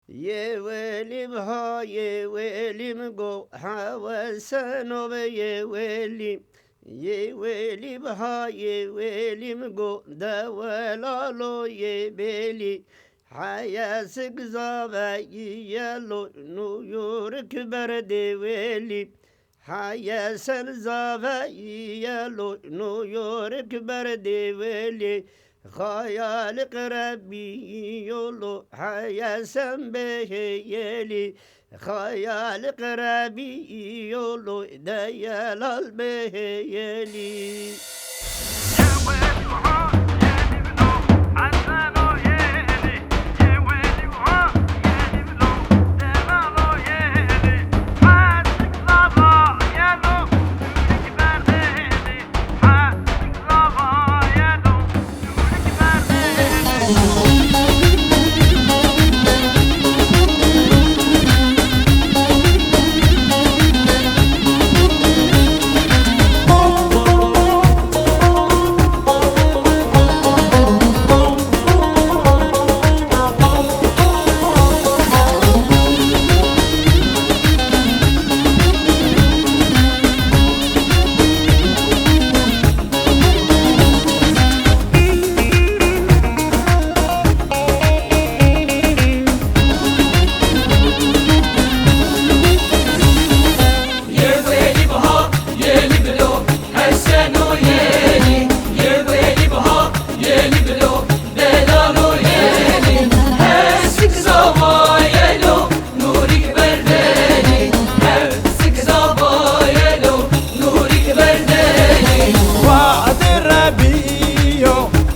Ye welim ha ye welim go havasan ye welim ha ye welim go da welalo ye beli hayasık zava yelo nu yurk berde veli hayasan zava yelo nu yurk berde veli خيالك ربي يولو حياسم به يلي خيالك ربي يولو ديال به يلي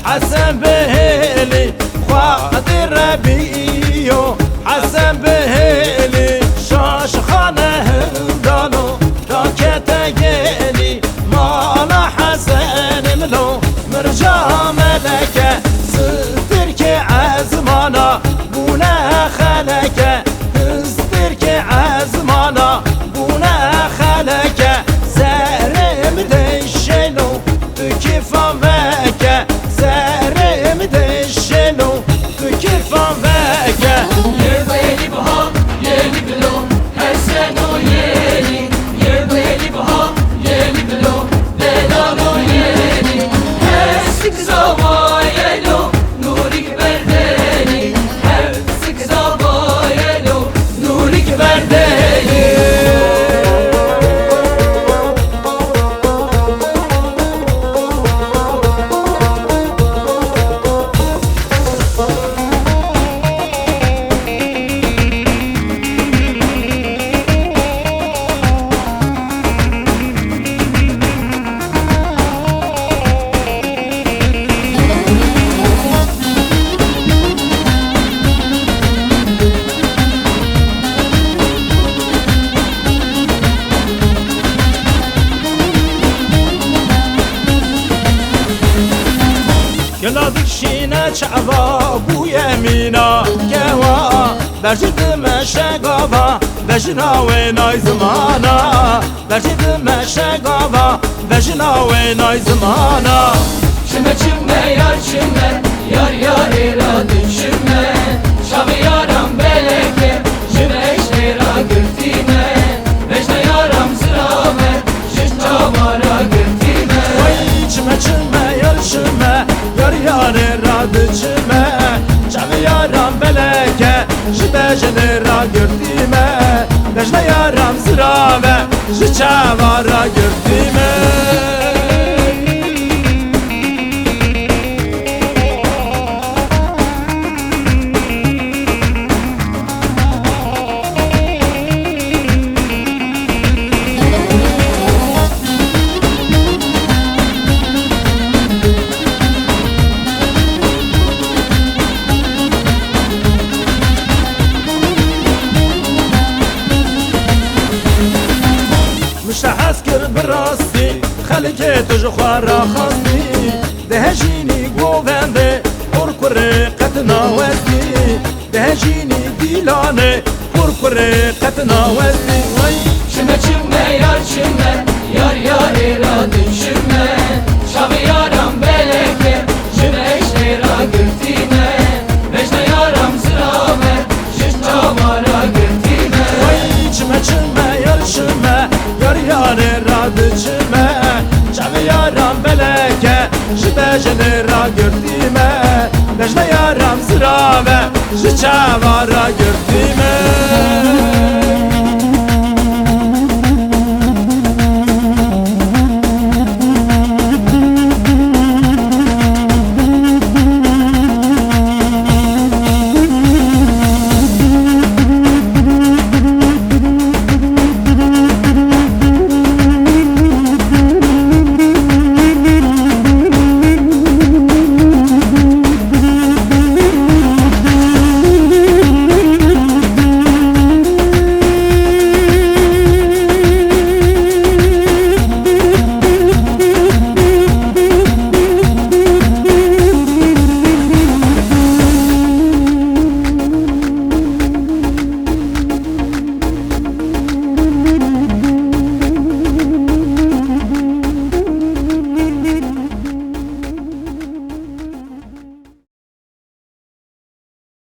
حسن بهيلي خاطر ربيو حسن بهيلي شاش خانه دانو راكتا جيلي مالا حسن ملو مرجع ملكة سترك عزمانا بونا خلكة سترك عزمانا بونا خلكة زارم دشلو بكيفا مكة زارم دشلو بكيفا مكة يربيلي بها يلي بلو حسنو يلي يربيلي بها يلي بلو بلالو يلي هسك زوا يلو نورك برديني هسك زوا يلو نورك برديني ينادك شينا شعبا بو يمينا كوا برجد مشاقابا بجنا ويناي زمانا برجد مشاقابا بجنا ويناي زمانا Çime çime yar yar iradın çime Şavi yaram beleke Çime eşlera gürtime Vecne yaram zırame Şiş çavara gürtime çime çime yar yar radı çime Çavi yaram beleke Jibejene ra gürtime Vecne yaram zırame Şiş çavara gürtime مشتحس كر براسي خلقي تجخوارا خاصي دهجيني قوفنده قرقري قتنا وزي دهجيني ديلاني قرقري قتنا وزي Çime çime yar iradın çime Şavi yaram beleke Çime eşlera gürtime Vecne yaram zırame Şiş çavara جنه را گردیمه دجنه یارم زراوه جچه را گردیمه